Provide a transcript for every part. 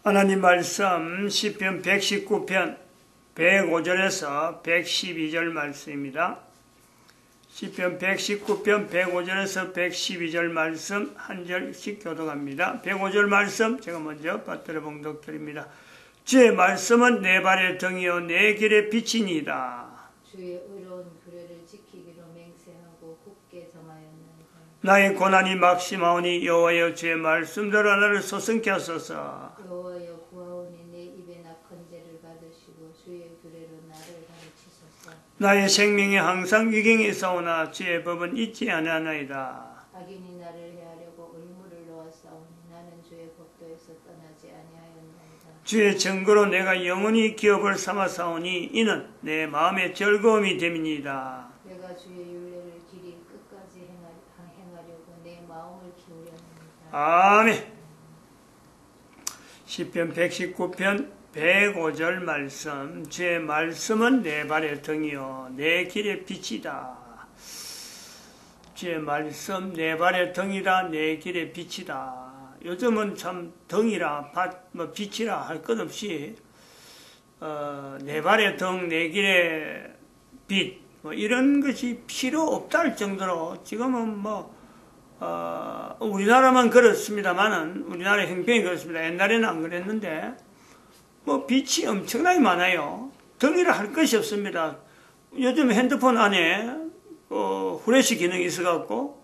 하나님 말씀 시편 119편 105절에서 112절 말씀입니다. 시편 119편 105절에서 112절 말씀 한 절씩 교독합니다. 105절 말씀 제가 먼저 받들어 봉독드립니다. 주의 말씀은 내 발의 등이요 내 길의 빛이니이다. 주의 의로운 규례를 지키기로 맹세하고 굳게 정하였나이다. 나의 고난이 막심하오니 여호와여 주의 말씀대로 나를 소성케 하소서. 여호와여 구하오니 내 입에 낙한 죄를 받으시고 주의 규례로 나를 가르치소서. 나의 생명이 항상 위경에 있사오나 주의 법은 잊지 아니하나이다. 악인이 나를 해하려고 올무를 놓았사오니 나는 주의 법도에서 떠나지 아니하였나이다. 주의 증거로 내가 영원히 기업을 삼았사오니 이는 내 마음의 즐거움이 됨이니이다. 내가 주의 율례를 길이 끝까지 행하려고 내 마음을 기울였나이다. 아멘. 시편 119편 105절 말씀. 주의 말씀은 내 발의 등이요 내 길의 빛이다. 주의 말씀 내 발의 등이다 내 길의 빛이다. 요즘은 참 등이라 빛이라 할 것 없이 내 발의 등 내 길의 빛 이런 것이 필요 없다 할 정도로 지금은 우리나라만 그렇습니다만은 우리나라 형편이 그렇습니다. 옛날에는 안 그랬는데 빛이 엄청나게 많아요. 등이라 할 것이 없습니다. 요즘 핸드폰 안에 후레쉬 기능이 있어갖고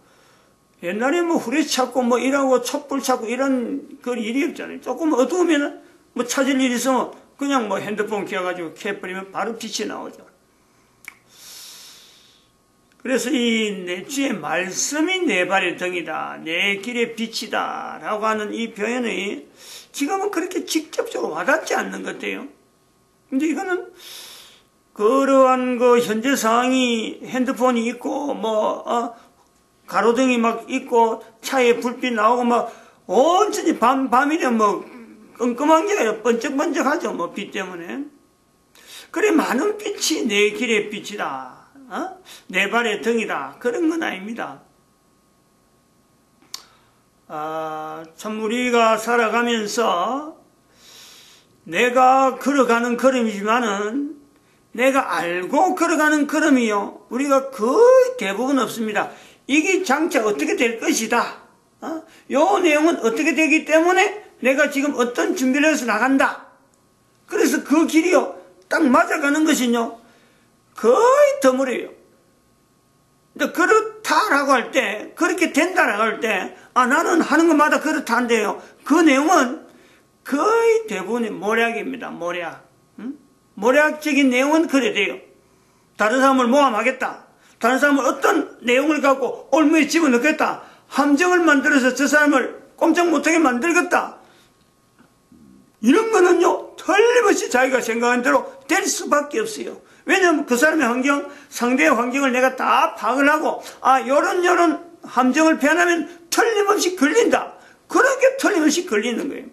옛날에 후레쉬 찾고 이러고 촛불 찾고 이런 그 일이 없잖아요. 조금 어두우면 찾을 일이 있으면 그냥 핸드폰 켜가지고 켜버리면 바로 빛이 나오죠. 그래서 이 주의 말씀이 내 발의 등이다 내 길의 빛이다 라고 하는 이 표현이 지금은 그렇게 직접적으로 와닿지 않는 것 같아요. 근데 이거는 그러한 현재 상황이 핸드폰이 있고 가로등이 있고 차에 불빛 나오고 온전히 밤이면 끔끔한 게 아니라 번쩍번쩍하죠. 빛 때문에. 그래 많은 빛이 내 길의 빛이다. 내 발의 등이다. 그런 건 아닙니다. 참 우리가 살아가면서 내가 걸어가는 걸음이지만은 내가 알고 걸어가는 걸음이요. 우리가 거의 대부분 없습니다. 이게 장차 어떻게 될 것이다. 요 내용은 어떻게 되기 때문에 내가 지금 어떤 준비를 해서 나간다. 그래서 그 길이요. 딱 맞아가는 것은요. 거의 드물어요. 근데 그렇다라고 할 때, 그렇게 된다라고 할 때, 나는 하는 것마다 그렇다 한대요. 그 내용은 거의 대부분이 모략입니다. 모략. 모략적인 내용은 그래 돼요. 다른 사람을 모함하겠다. 다른 사람을 어떤 내용을 갖고 올무에 집어넣겠다. 함정을 만들어서 저 사람을 꼼짝 못하게 만들겠다. 이런 거는요, 틀림없이 자기가 생각한 대로 될 수밖에 없어요. 왜냐하면 그 사람의 환경, 상대의 환경을 내가 다 파악을 하고, 요런 함정을 표현하면 틀림없이 걸린다. 그렇게 틀림없이 걸리는 거예요.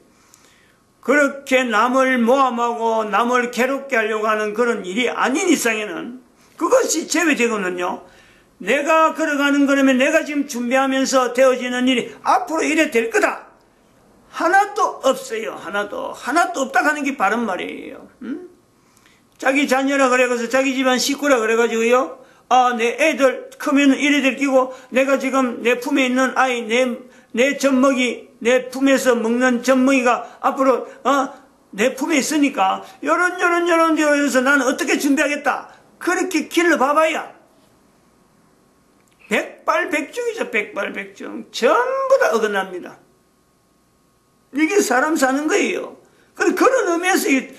그렇게 남을 모함하고 남을 괴롭게 하려고 하는 그런 일이 아닌 이상에는 그것이 제외되거든요. 내가 걸어가는 거라면 내가 지금 준비하면서 되어지는 일이 앞으로 이래 될 거다. 하나도 없어요. 하나도 없다 하는 게 바른 말이에요. 자기 자녀라 그래가지고 자기 집안 식구라 그래가지고요. 내 애들 크면 이래 될 끼고 내가 지금 내 품에 있는 아이 내 젖먹이 내 품에서 먹는 젖먹이가 앞으로 내 품에 있으니까 요런 데서 나는 어떻게 준비하겠다. 그렇게 길을 봐봐야 백발백중이죠. 백발백중. 전부 다 어긋납니다. 이게 사람 사는 거예요. 그런 의미에서 이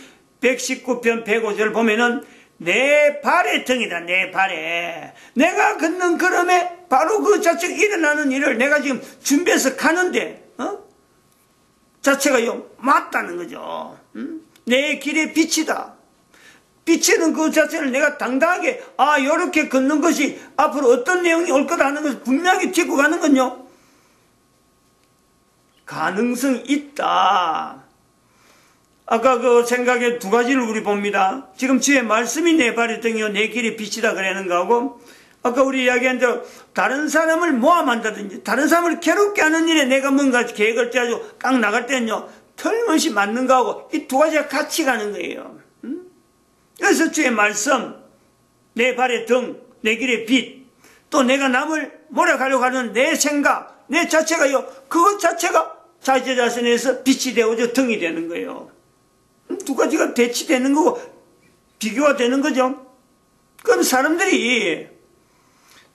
119편 105절 보면은 내 발의 등이다. 내 발에 내가 걷는 걸음에 바로 그 자체가 일어나는 일을 내가 지금 준비해서 가는데 자체가 맞다는 거죠. 내 길의 빛이다. 빛이는 그 자체를 내가 당당하게 요렇게 걷는 것이 앞으로 어떤 내용이 올 거다 하는 것을 분명히 짚고 가는 건요. 가능성이 있다. 아까 그 생각의 두 가지를 우리 봅니다. 지금 주의 말씀이 내 발의 등이요 내 길의 빛이다 그러는 거하고 아까 우리 이야기한 대로 다른 사람을 모함한다든지 다른 사람을 괴롭게 하는 일에 내가 뭔가 계획을 짜고 깡 나갈 때는요 틀림없이 맞는 거하고 이 두 가지가 같이 가는 거예요. 그래서 주의 말씀, 내 발의 등, 내 길의 빛, 또 내가 남을 몰아가려고 하는 내 생각, 내 자체가요, 그것 자체가 자기 자신에서 빛이 되어져 등이 되는 거예요. 두 가지가 대치되는 거고 비교가 되는 거죠. 그럼 사람들이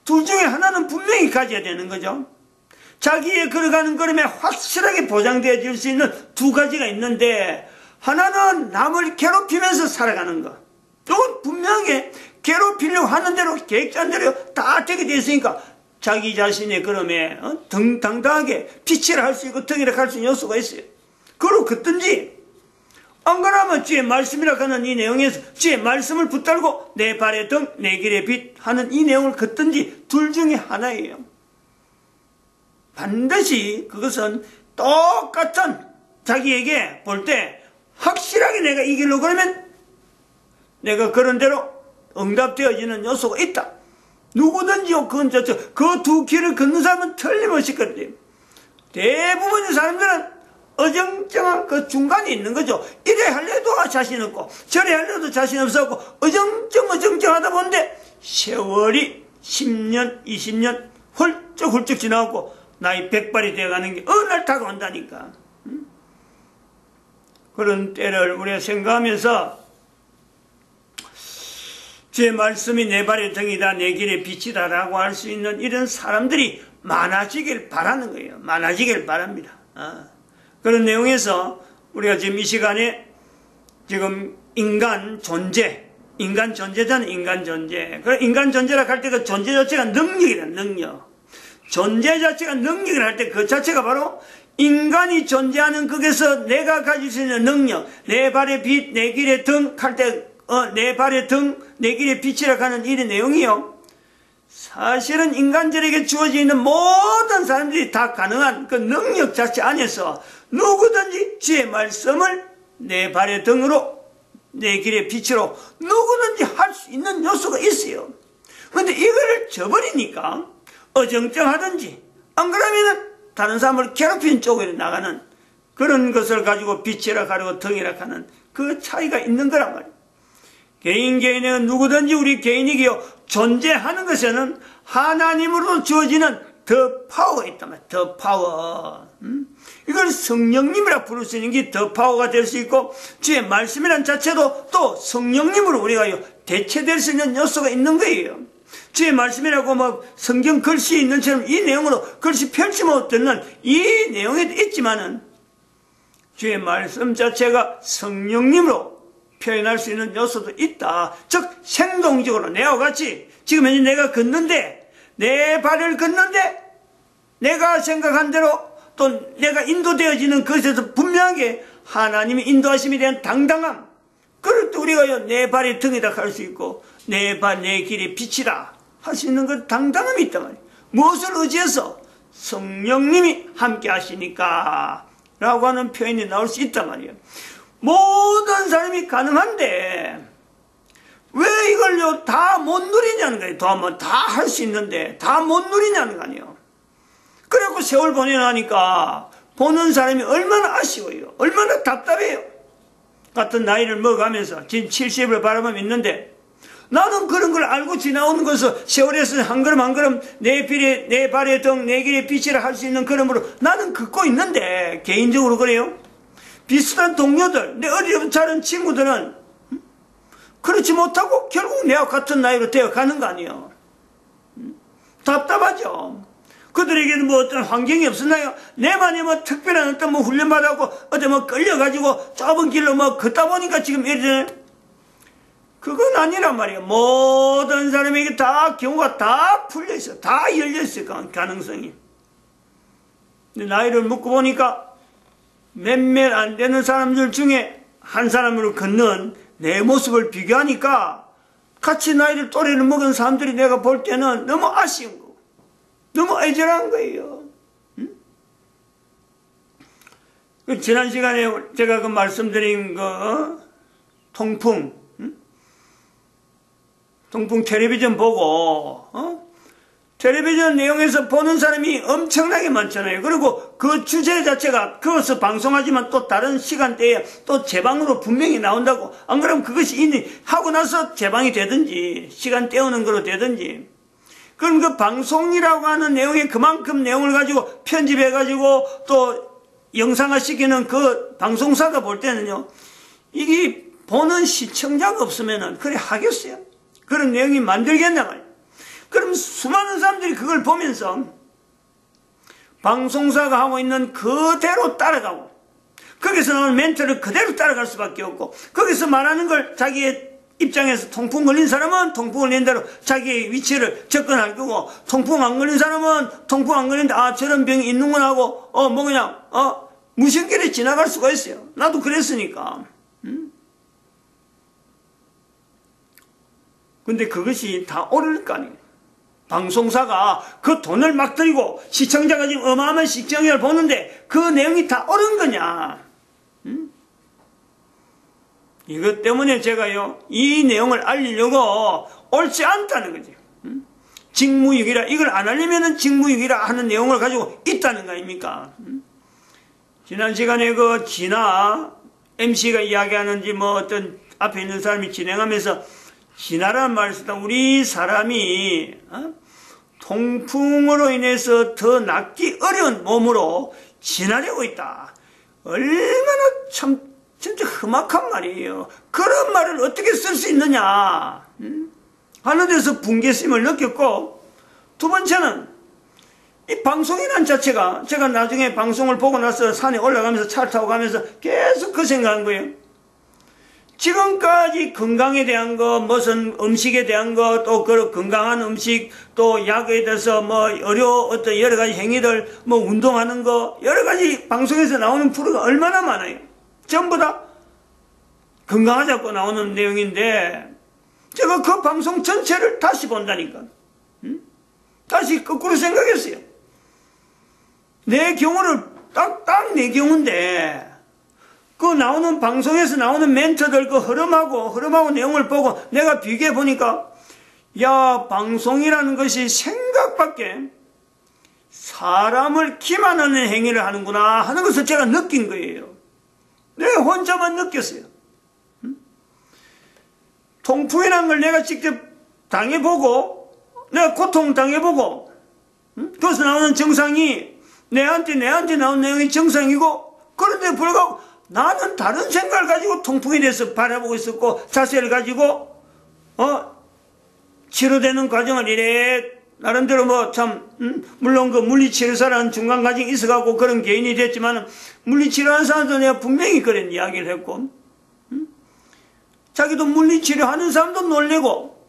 둘 중에 하나는 분명히 가져야 되는 거죠. 자기의 걸어가는 걸음에 확실하게 보장되어질 수 있는 두 가지가 있는데, 하나는 남을 괴롭히면서 살아가는 것. 이건 분명하게 괴롭히려고 하는 대로 계획한 대로 다 되게 되어 있으니까 자기 자신의 걸음에 당당하게 빛이라 할 수 있고 등이라 할 수 있는 요소가 있어요. 그걸 걷든지 안 그러면 주의 말씀이라 하는 이 내용에서 주의 말씀을 붙들고 내 발의 등, 내 길의 빛 하는 이 내용을 걷든지 둘 중에 하나예요. 반드시 그것은 똑같은 자기에게 볼 때 확실하게 내가 이기려고 그러면 내가 그런 대로 응답되어지는 요소가 있다. 누구든지요, 그 두 길을 걷는 사람은 틀림없이 그래요. 대부분의 사람들은 어정쩡한 그 중간에 있는 거죠. 이래 할래도 자신 없고, 저래 할래도 자신 없었고, 어정쩡하다 보는데, 세월이 10년, 20년 훌쩍 지나고, 나이 100발이 되어가는 게 어느 날 다가온다니까. 그런 때를 우리가 생각하면서, 주의 말씀이 내 발의 등이다, 내 길의 빛이다 라고 할 수 있는 이런 사람들이 많아지길 바라는 거예요. 많아지길 바랍니다. 그런 내용에서 우리가 지금 이 시간에 지금 인간 존재자는 인간 존재. 인간 존재라 할 때 그 존재 자체가 능력이란 능력. 존재 자체가 능력을 할 때 그 자체가 바로 인간이 존재하는 거기서 내가 가질 수 있는 능력, 내 발의 빛, 내 길의 등 할 때 내 발의 등, 내 길의 빛이라 하는 이 내용이요. 사실은 인간들에게 주어져 있는 모든 사람들이 다 가능한 그 능력 자체 안에서 누구든지 주의 말씀을 내 발의 등으로, 내 길의 빛으로 누구든지 할 수 있는 요소가 있어요. 그런데 이거를 저버리니까 어정쩡하든지 안 그러면은 다른 사람을 괴롭히는 쪽으로 나가는 그런 것을 가지고 빛이라 하고 등이라 하는 그 차이가 있는 거란 말이에요. 개인은 누구든지 우리 개인이기요 존재하는 것에는 하나님으로 주어지는 더 파워가 있단 말이에요. 더 파워. 이걸 성령님이라 부를 수 있는 게 더 파워가 될 수 있고, 주의 말씀이란 자체도 또 성령님으로 우리가 대체될 수 있는 요소가 있는 거예요. 주의 말씀이라고 뭐 성경 글씨 있는 처럼 이 내용으로 글씨 펼치면 어떻는 이 내용에도 있지만은 주의 말씀 자체가 성령님으로 표현할 수 있는 요소도 있다. 즉 생동적으로 내와 같이 지금 현재 내가 걷는데, 내 발을 걷는데 내가 생각한 대로 또 내가 인도되어지는 것에서 분명하게 하나님의 인도하심에 대한 당당함, 그럴 때 우리가 내 발의 등이다 할 수 있고 내 발, 내 길의 빛이다 할 수 있는 그 당당함이 있단 말이에요. 무엇을 의지해서? 성령님이 함께 하시니까 라고 하는 표현이 나올 수 있단 말이에요. 모든 사람이 가능한데 왜 이걸 다 못 누리냐는 거예요. 다 할 수 있는데 다 못 누리냐는 거 아니에요. 그래갖고 세월 보내나니까 보는 사람이 얼마나 아쉬워요. 얼마나 답답해요. 같은 나이를 먹어가면서 지금 70을 바라보면 있는데 나는 그런 걸 알고 지나오는 것을 세월에서 한 걸음 한 걸음 내 발의 등, 내 길의 빛이라 할 수 있는 걸음으로 나는 걷고 있는데, 개인적으로 그래요. 비슷한 동료들, 내 어리부터 자른 친구들은 그렇지 못하고 결국 내와 같은 나이로 되어가는 거 아니에요. 답답하죠. 그들에게는 뭐 어떤 환경이 없었나요? 내만이 뭐 특별한 어떤 뭐 훈련받았고 어떤 뭐 끌려가지고 좁은 길로 뭐 걷다 보니까 지금 이래. 그건 아니란 말이에요. 모든 사람에게 다 경우가 다 풀려있어. 다 열려있어요. 가능성이. 근데 나이를 묻고 보니까 몇몇 안 되는 사람들 중에 한 사람으로 걷는 내 모습을 비교하니까 같이 나이를 또래를 먹은 사람들이 내가 볼 때는 너무 아쉬운 거고 너무 애절한 거예요. 지난 시간에 제가 그 말씀드린 통풍 텔레비전 보고 텔레비전 내용에서 보는 사람이 엄청나게 많잖아요. 그리고 그 주제 자체가 그것을 방송하지만 또 다른 시간대에 또 재방으로 분명히 나온다고. 안 그러면 그것이 이미 하고 나서 재방이 되든지 시간 때우는 거로 되든지. 그럼 그 방송이라고 하는 내용에 그만큼 내용을 가지고 편집해가지고 또 영상화시키는 그 방송사가 볼 때는요, 이게 보는 시청자가 없으면은 그래 하겠어요? 그런 내용이 만들겠냐 말이에요. 그럼 수많은 사람들이 그걸 보면서 방송사가 하고 있는 그대로 따라가고, 거기서 나오는 멘트를 그대로 따라갈 수밖에 없고, 거기서 말하는 걸 자기의 입장에서 통풍 걸린 사람은 통풍 걸린 대로 자기의 위치를 접근할 거고, 통풍 안 걸린 사람은 통풍 안 걸린데 아 저런 병이 있는구나 하고 뭐 그냥 무심결에 지나갈 수가 있어요. 나도 그랬으니까. 근데 그것이 다 옳을 거 아니에요. 방송사가 그 돈을 막 들이고 시청자가 지금 어마어마한 시청자를 보는데 그 내용이 다 옳은 거냐? 이것 때문에 제가요, 이 내용을 알리려고 옳지 않다는 거죠. 직무유기라, 이걸 안 알리면은 직무유기라 하는 내용을 가지고 있다는 거 아닙니까? 지난 시간에 그 진아 MC가 이야기하는지 뭐 어떤 앞에 있는 사람이 진행하면서 진아라는 말을 쓰다 우리 사람이 통풍으로 인해서 더 낫기 어려운 몸으로 진화되고 있다. 얼마나 참 진짜 험악한 말이에요. 그런 말을 어떻게 쓸 수 있느냐 하는 데서 붕괴심을 느꼈고, 두 번째는 이 방송이란 자체가, 제가 나중에 방송을 보고 나서 산에 올라가면서 차를 타고 가면서 계속 그 생각한 거예요. 지금까지 건강에 대한 거, 무슨 음식에 대한 거, 또 그 건강한 음식, 또 약에 대해서 뭐 어떤 여러 가지 행위들, 뭐 운동하는 거, 여러 가지 방송에서 나오는 프로가 얼마나 많아요. 전부 다 건강하자고 나오는 내용인데, 제가 그 방송 전체를 다시 본다니까. 다시 거꾸로 생각했어요. 내 경우를 딱 내 경우인데, 그 나오는 방송에서 나오는 멘트들 그 흐름하고 내용을 보고 내가 비교해 보니까, 야, 방송이라는 것이 생각밖에 사람을 기만하는 행위를 하는구나 하는 것을 제가 느낀 거예요. 내가 혼자만 느꼈어요. 통풍이라는 걸 내가 직접 당해보고, 내가 고통 당해보고, 거기서 나오는 정상이 내한테 나온 내용이 정상이고, 그런데 불구하고 나는 다른 생각을 가지고 통풍에 대해서 바라보고 있었고, 자세를 가지고 치료되는 과정을 이래 나름대로 뭐 참 물론 그 물리치료사라는 중간 과정이 있어갖고 그런 개인이 됐지만, 물리치료하는 사람도 내가 분명히 그런 이야기를 했고, 자기도 물리치료하는 사람도 놀래고,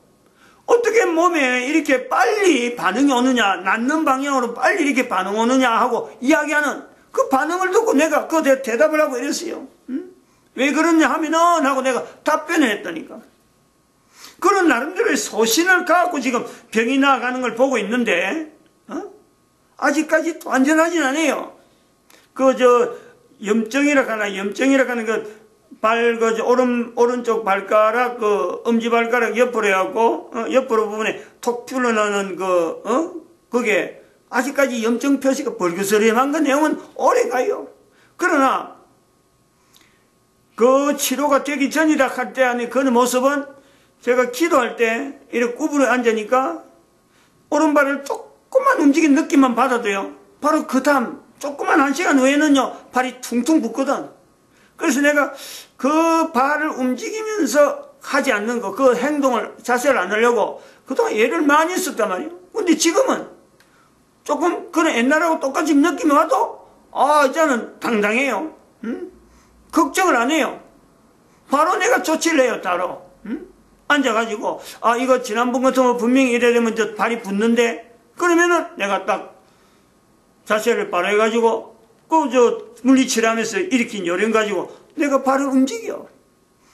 어떻게 몸에 이렇게 빨리 반응이 오느냐, 낫는 방향으로 빨리 이렇게 반응 오느냐 하고 이야기하는 그 반응을 듣고 내가 그 대답을 하고 이랬어요. 왜 그러냐 하면은 하고 내가 답변을 했다니까. 그런 나름대로의 소신을 갖고 지금 병이 나아가는 걸 보고 있는데, 아직까지 완전하진 않아요. 염증이라 하는 오른쪽 발가락, 엄지발가락 옆으로 해갖고, 옆으로 부분에 톡 튀어나오는 그게, 아직까지 염증 표시가 벌그스름한 그 내용은 오래 가요. 그러나, 그 치료가 되기 전이라 할 때 안에 그 모습은 제가 기도할 때 이렇게 구부려 앉으니까 오른발을 조금만 움직인 느낌만 받아도요, 바로 그 다음 조금만 1시간 후에는요 발이 퉁퉁 붓거든. 그래서 내가 그 발을 움직이면서 하지 않는 거, 그 행동을, 자세를 안 하려고 그동안 애를 많이 썼단 말이에요. 근데 지금은 조금 그런 옛날하고 똑같이 느낌이 와도 이제는 당당해요. 걱정을 안 해요. 바로 내가 조치를 해요. 따로 앉아가지고 이거 지난번 같으면 분명히 이래 되면 저 발이 붓는데, 그러면은 내가 딱 자세를 바로 해가지고 물리치료하면서 일으킨 요령 가지고 내가 발을 움직여.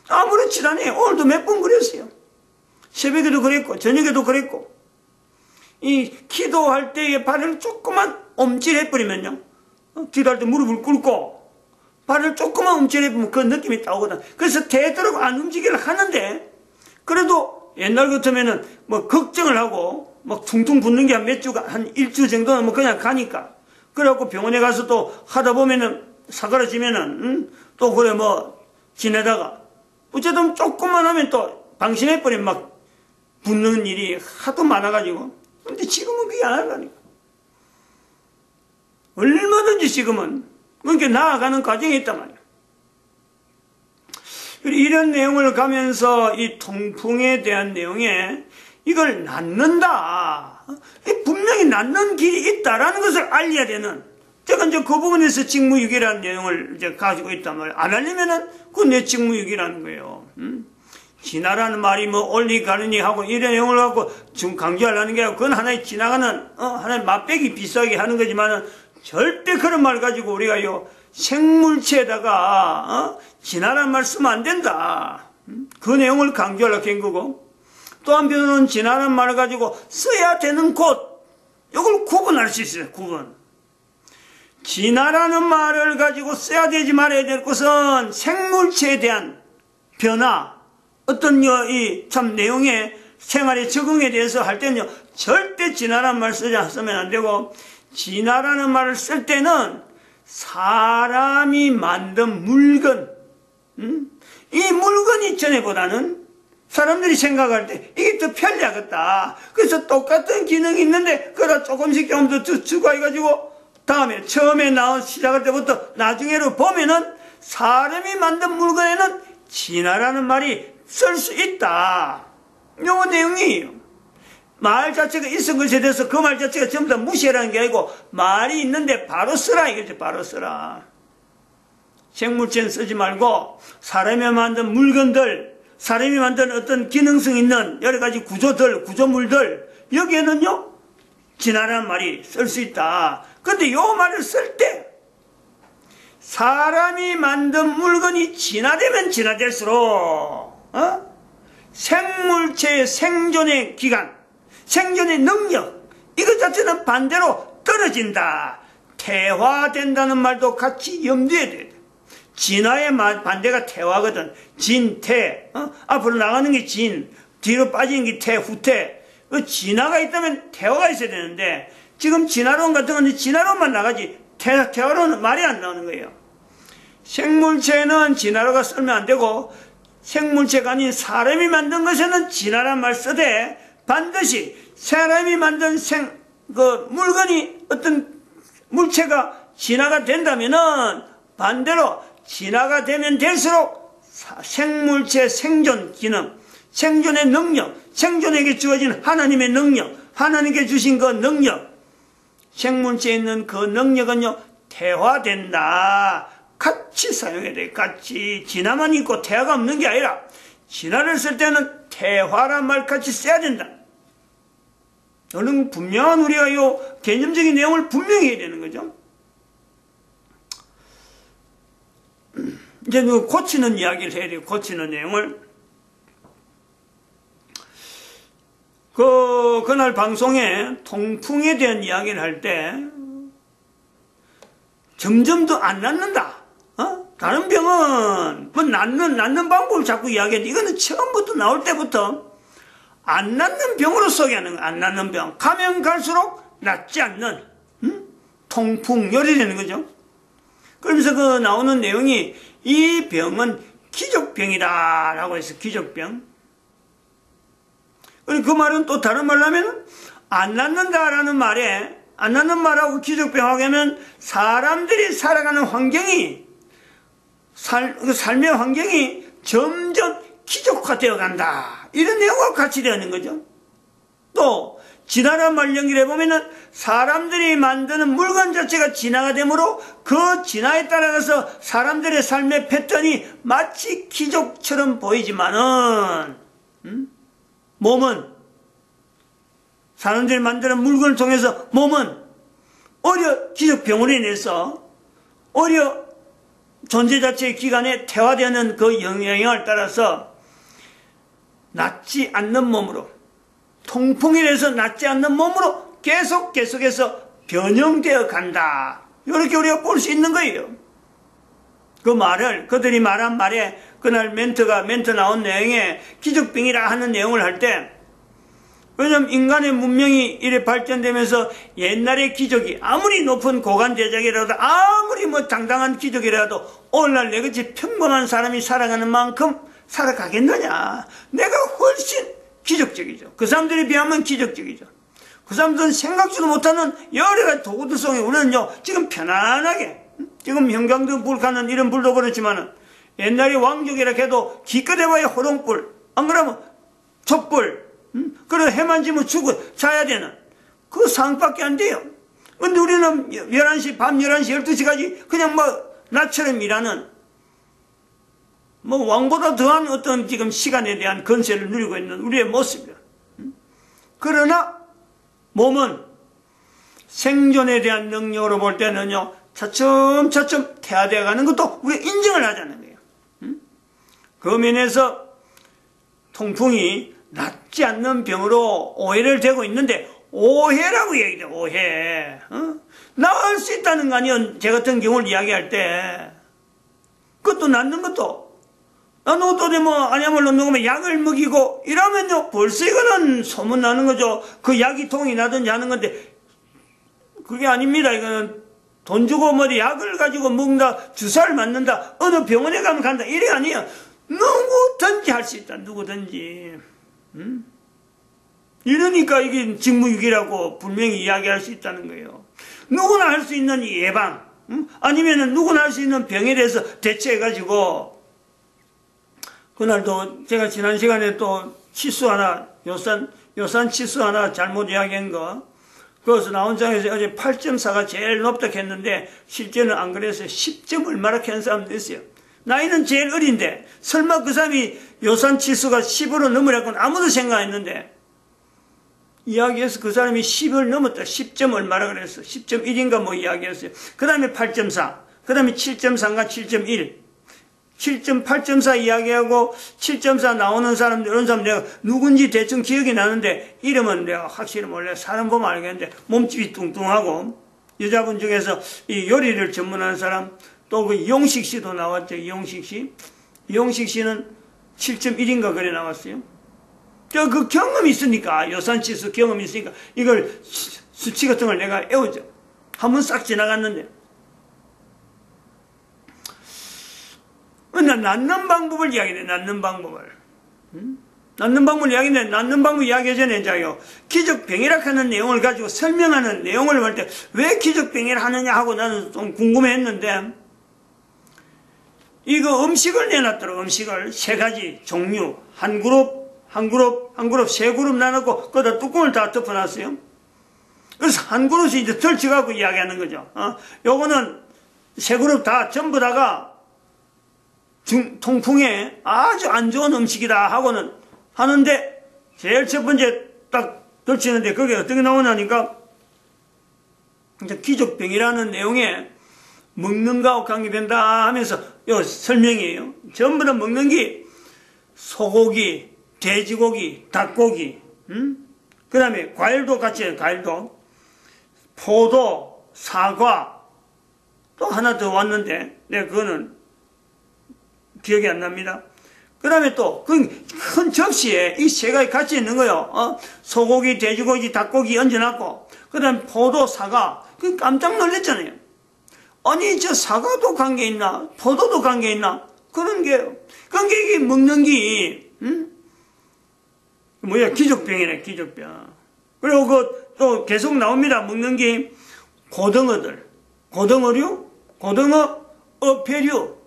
아무렇지 않아요. 오늘도 몇 번 그랬어요. 새벽에도 그랬고 저녁에도 그랬고. 이 기도할 때에 발을 조금만 움찔해버리면요, 기도할 때 무릎을 꿇고 발을 조금만 움찔해보면 그 느낌이 따오거든. 그래서 되도록 안 움직이려 하는데, 그래도 옛날 같으면은 뭐 걱정을 하고 막 퉁퉁 붓는 게 몇 주가, 한 일주 정도는 뭐 그냥 가니까. 그래갖고 병원에 가서 또 하다 보면은 사그라지면은, 또 그래 뭐 지내다가. 어쨌든 조금만 하면 또 방심해버리면 막 붓는 일이 하도 많아가지고. 근데 지금은 그게 안 하려니까. 얼마든지 지금은. 그러니까 나아가는 과정이 있단 말이야. 이런 내용을 가면서 이 통풍에 대한 내용에 이걸 낫는다. 분명히 낫는 길이 있다라는 것을 알려야 되는. 제가 이제 그 부분에서 직무유기라는 내용을 이제 가지고 있단 말이에요. 안 알리면은 그건 내 직무유기라는 거예요. 진화라는 말이 뭐 올리 가느니 하고 이런 내용을 갖고 지금 강조하려는 게 아니고 그건 하나의 지나가는, 하나의 맛배기 비싸게 하는 거지만은 절대 그런 말 가지고 우리가 생물체에다가, 진화라는 말 쓰면 안 된다. 그 내용을 강조하려고 한 거고. 또 한편으로는 진화라는 말을 가지고 써야 되는 곳, 이걸 구분할 수 있어요, 구분. 진화라는 말을 가지고 써야 되지 말아야 될 것은 생물체에 대한 변화, 어떤 참 내용의 생활의 적응에 대해서 할 때는요, 절대 진화라는 말 쓰면 안 되고, 진화라는 말을 쓸 때는 사람이 만든 물건, 이 물건이 전에보다는 사람들이 생각할 때 이게 더 편리하겠다. 그래서 똑같은 기능이 있는데 그걸 조금씩 좀 더 추가해가지고 다음에 처음에 시작할 때부터 나중에로 보면은 사람이 만든 물건에는 진화라는 말이 쓸 수 있다. 요 내용이에요. 말 자체가 있은 것에 대해서 그 말 자체가 전부 다 무시하라는 게 아니고 말이 있는데 바로 쓰라 이거지. 바로 쓰라. 생물체는 쓰지 말고 사람이 만든 물건들, 사람이 만든 어떤 기능성 있는 여러 가지 구조물들 여기에는요 진화라는 말이 쓸 수 있다. 그런데 요 말을 쓸 때 사람이 만든 물건이 진화되면 진화될수록 생물체의 생존의 기간, 생존의 능력 이것 자체는 반대로 떨어진다. 퇴화된다는 말도 같이 염두에 둬야 돼. 진화의 반대가 퇴화거든. 진, 퇴. 앞으로 나가는 게 진, 뒤로 빠지는 게 퇴, 후퇴. 진화가 있다면 퇴화가 있어야 되는데 지금 진화론 같은 건 진화론만 나가지 퇴화론은 말이 안 나오는 거예요. 생물체는 진화로가 쓰면 안 되고 생물체가 아닌 사람이 만든 것에는 진화란 말 쓰되 반드시 사람이 만든 물건이 어떤 물체가 진화가 된다면은 반대로 진화가 되면 될수록 생물체 생존 기능, 생존의 능력, 생존에게 주어진 하나님의 능력, 하나님께 주신 그 능력, 생물체에 있는 그 능력은요, 퇴화된다. 같이 사용해야 돼. 같이. 진화만 있고 퇴화가 없는 게 아니라, 진화를 쓸 때는 퇴화란 말 같이 써야 된다. 이런 분명한 우리가 요 개념적인 내용을 분명히 해야 되는 거죠. 이제 고치는 이야기를 해야 돼요. 고치는 내용을. 그날 방송에 통풍에 대한 이야기를 할 때, 점점 더 안 낫는다. 다른 병은, 뭐, 낫는 방법을 자꾸 이야기하는데, 이거는 처음부터 나올 때부터, 안 낫는 병으로 소개하는 거야. 안 낫는 병. 가면 갈수록 낫지 않는, 통풍, 열이 되는 거죠. 그러면서 그 나오는 내용이, 이 병은 기족병이다. 라고 해서 기족병. 그 말은 또 다른 말로 하면, 안 낫는다라는 말에, 안 낫는 말하고 기족병하고 하면, 사람들이 살아가는 환경이, 삶의 환경이 점점 기족화되어 간다. 이런 내용과 같이 되는 거죠. 또 진화란 말 연결해 보면은 사람들이 만드는 물건 자체가 진화가 되므로 그 진화에 따라가서 사람들의 삶의 패턴이 마치 기족처럼 보이지만은 몸은 사람들이 만드는 물건을 통해서 몸은 오히려 기족병으로 인해서 오히려 존재 자체의 기간에 퇴화되는 그 영향을 따라서 낫지 않는 몸으로, 통풍이 돼서 낫지 않는 몸으로 계속해서 변형되어 간다. 이렇게 우리가 볼 수 있는 거예요. 그 말을, 그들이 말한 말에 그날 멘트 나온 내용에 기족병이라 하는 내용을 할 때, 왜냐면 인간의 문명이 이래 발전되면서 옛날의 기적이 아무리 높은 고관 대작이라도 아무리 뭐 당당한 기적이라도 오늘날 내같이 평범한 사람이 살아가는 만큼 살아가겠느냐. 내가 훨씬 기적적이죠. 그 사람들에 비하면 기적적이죠. 그 사람들은 생각지도 못하는 여러 가지 도구들 속에 우리는요 지금 편안하게 지금 형광등 불 가는 이런 불도 그렇지만은 옛날에 왕족이라 해도 기껏 해봐야 호롱불 안 그러면 촛불 그래 해만 지면 죽고 자야 되는 그 상밖에 안 돼요. 근데 우리는 11시 밤 11시 12시까지 그냥 뭐 나처럼 일하는 뭐 왕보다 더한 어떤 지금 시간에 대한 건세를 누리고 있는 우리의 모습이야. 그러나 몸은 생존에 대한 능력으로 볼 때는요 차츰차츰 퇴화되어 가는 것도 우리가 인정을 하자는 거예요. 그 면에서 통풍이 낫지 않는 병으로 오해를 되고 있는데 오해라고 얘기해요. 오해. 나을 수 있다는 거 아니에요. 제 같은 경우를 이야기할 때 그것도 낫는 것도 나는 또 뭐 안약물로 녹으면 약을 먹이고 이러면요 벌써 이거는 소문나는 거죠. 그 약이 통이 나든지 하는 건데 그게 아닙니다. 이거는 돈 주고 뭐 약을 가지고 먹는다 주사를 맞는다 어느 병원에 가면 간다 이래 아니에요. 누구든지 할 수 있다. 누구든지. 이러니까 이게 직무유기라고 분명히 이야기할 수 있다는 거예요. 누구나 할 수 있는 예방 아니면은 누구나 할 수 있는 병에 대해서 대처해가지고 그날도 제가 지난 시간에 또 치수 하나 요산 치수 하나 잘못 이야기한 거 그것을 나온 장에서 어제 8.4가 제일 높다 했는데 실제는 안 그래서 10점 얼마나 한 사람도 있어요. 나이는 제일 어린데 설마 그 사람이 요산 치수가 10으로 넘으라고는 아무도 생각 안 했는데 이야기해서 그 사람이 10을 넘었다. 10점 얼마라 그랬어. 10.1인가 뭐 이야기했어요. 그 다음에 8.4 그 다음에 7.3가 7.1 7.8.4 이야기하고 7.4 나오는 사람들 이런 사람 내가 누군지 대충 기억이 나는데 이름은 내가 확실히 몰라요. 사람 보면 알겠는데 몸집이 뚱뚱하고 여자분 중에서 이 요리를 전문하는 사람 또 그 이용식 씨도 나왔죠. 이용식 씨. 이용식 씨는 7.1인가 그래 나왔어요. 저 그 경험이 있으니까 요산치수 경험이 있으니까 이걸 수치 같은 걸 내가 애우죠. 한번 싹 지나갔는데 낫는 방법을 이야기해. 낫는 방법을. 낫는 방법을 이야기했는데 낫는 방법 이야기 전에 이제요 기적병이라 하는 내용을 가지고 설명하는 내용을 볼 때 왜 기적병이라 하느냐 하고 나는 좀 궁금했는데 이거 음식을 내놨더라고. 음식을 세 가지 종류 한 그룹 세 그룹 나누고 거기다 뚜껑을 다 덮어놨어요. 그래서 한 그룹이 이제 덜쳐갖고 이야기하는 거죠. 요거는 세 그룹 다 전부 다가 통풍에 아주 안 좋은 음식이다 하고는 하는데 제일 첫 번째 딱 덜치는데 그게 어떻게 나오냐니까 이제 기적병이라는 내용에 먹는 거하고 관계된다 하면서 요 설명이에요. 전부 다 먹는 게 소고기, 돼지고기, 닭고기, 그 다음에 과일도 같이 해요. 과일도 포도, 사과 또 하나 더 왔는데 내가 그거는 기억이 안 납니다. 그 다음에 또 큰 접시에 이 세 가지 같이 있는 거요. 소고기, 돼지고기, 닭고기 얹어놨고 그 다음에 포도, 사과 그 깜짝 놀랐잖아요. 아니 저 사과도 관계 있나 포도도 관계 있나 그런 게 그런 게 이게 먹는 게 뭐야 기적병이네 기적병. 그리고 그 또 계속 나옵니다. 먹는 게 고등어들 고등어류 고등어 어패류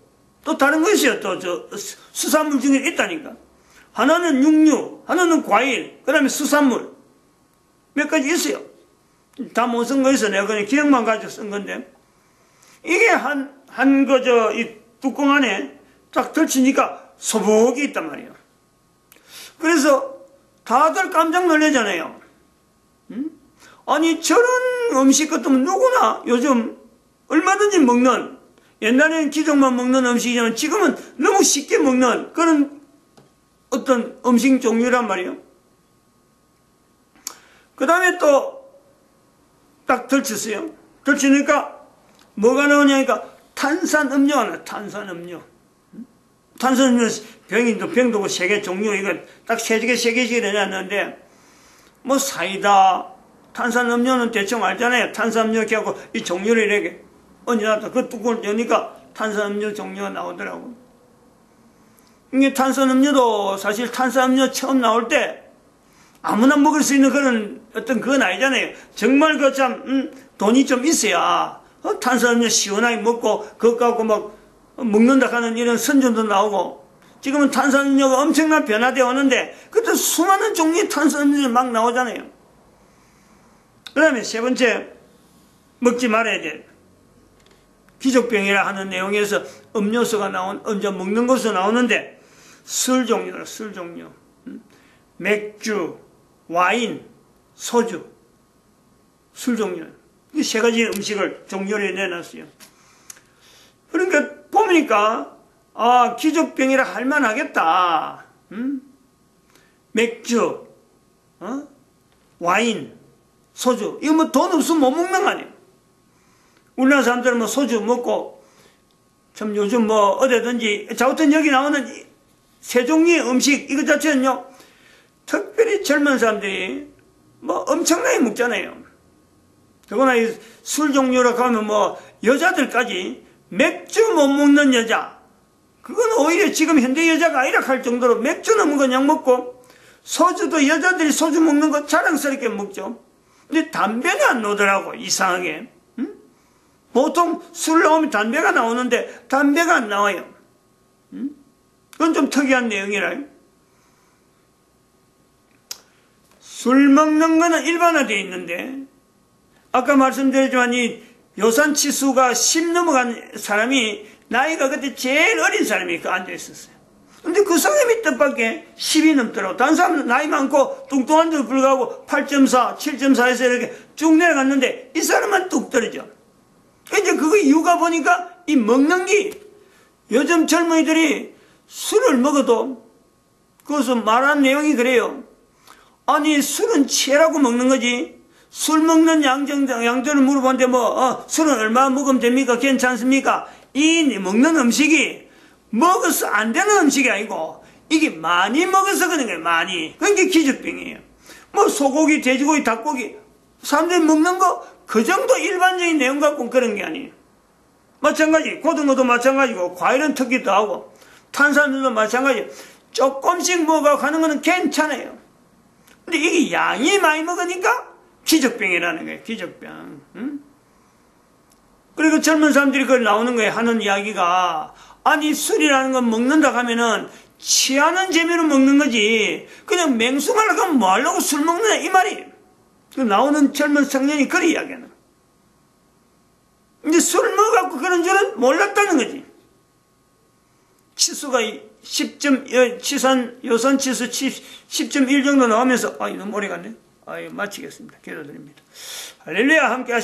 또 다른 거 있어요. 또 저 수산물 중에 있다니까. 하나는 육류 하나는 과일 그 다음에 수산물 몇 가지 있어요. 다 못 쓴 거 있어. 내가 그냥 기억만 가지고 쓴 건데 이게 이 뚜껑 안에 딱 덜치니까 소복이 있단 말이에요. 그래서 다들 깜짝 놀라잖아요. 아니 저런 음식 같으면 누구나 요즘 얼마든지 먹는 옛날에는 기적만 먹는 음식이지만 지금은 너무 쉽게 먹는 그런 어떤 음식 종류란 말이에요. 그 다음에 또 딱 덜쳤어요. 덜치니까 뭐가 나오냐니까 탄산음료가 나와요. 탄산음료. 탄산음료 병도 세 개 종류 이거 딱 세 개씩 내놨는데 뭐 사이다, 탄산음료는 대충 알잖아요. 탄산음료 이렇게 하고 이 종류를 이렇게 얹어놨다. 그 뚜껑을 여니까 탄산음료 종류가 나오더라고. 이게 탄산음료도 사실 탄산음료 처음 나올 때 아무나 먹을 수 있는 그런 어떤 그건 아니잖아요. 정말 그 참 돈이 좀 있어야 탄산음료 시원하게 먹고 그것 갖고 막 먹는다 하는 이런 선전도 나오고, 지금은 탄산음료가 엄청나게 변화되어 오는데 그때 수많은 종류의 탄산음료가 막 나오잖아요. 그 다음에 세 번째, 먹지 말아야 돼. 기족병이라 하는 내용에서 음료수가 먹는 것으로 나오는데, 술 종류라, 술 종류. 맥주, 와인, 소주, 술 종류. 이 세 가지 음식을 종류를 내놨어요. 그러니까 보니까, 기족병이라 할만하겠다. 맥주, 와인, 소주. 이거 뭐 돈 없으면 못 먹는 거 아니에요. 우리나라 사람들은 뭐 소주 먹고, 참 요즘 뭐 어디든지, 자우튼 여기 나오는 세 종류의 음식, 이거 자체는요, 특별히 젊은 사람들이 뭐 엄청나게 먹잖아요. 더구나 이 술 종류라고 하면 뭐 여자들까지 맥주 못 먹는 여자, 그건 오히려 지금 현대 여자가 아니라 할 정도로 맥주는 그냥 먹고, 소주도 여자들이 소주 먹는 거 자랑스럽게 먹죠. 근데 담배는 안 나오더라고, 이상하게. 보통 술 나오면 담배가 나오는데 담배가 안 나와요. 그건 좀 특이한 내용이라. 술 먹는 거는 일반화되어 있는데, 아까 말씀드렸지만 이 요산치수가 10 넘어간 사람이 나이가 그때 제일 어린 사람이 그 앉아 있었어요. 근데 그 사람이 뜻밖의 10이 넘더라고. 다른 사람은 나이 많고 뚱뚱한데도 불구하고 8.4, 7.4에서 이렇게 쭉 내려갔는데 이 사람은 뚝 떨어져. 이제 그거 이유가 보니까 이 먹는 게, 요즘 젊은이들이 술을 먹어도 그것은 말한 내용이 그래요. 아니 술은 취하라고 먹는 거지. 술 먹는 양들을 물어보는데 술은 얼마 먹으면 됩니까? 괜찮습니까? 이 먹는 음식이 먹어서 안 되는 음식이 아니고 이게 많이 먹어서 그런 거예요. 많이. 그게 기저병이에요. 뭐 소고기, 돼지고기, 닭고기 사람들이 먹는 거 그 정도 일반적인 내용 갖고 그런 게 아니에요. 마찬가지 고등어도 마찬가지고 과일은 특기도 하고 탄산수도 마찬가지. 조금씩 먹어가고 하는 거는 괜찮아요. 근데 이게 양이 많이 먹으니까 기저병이라는 거예요. 기저병. 그리고 젊은 사람들이 그걸 나오는 거예요. 하는 이야기가, 아니 술이라는 건 먹는다 하면은 취하는 재미로 먹는 거지 그냥 맹숭하려고 하면 뭐 하려고 술 먹느냐 이 말이에요. 그 나오는 젊은 청년이 그런 이야기하는. 근데 술 먹어갖고 그런 줄은 몰랐다는 거지. 치수가 요산치수 10.1 정도 나오면서, 너무 오래 갔네. 마치겠습니다. 기도드립니다. 할렐루야, 함께 하시죠.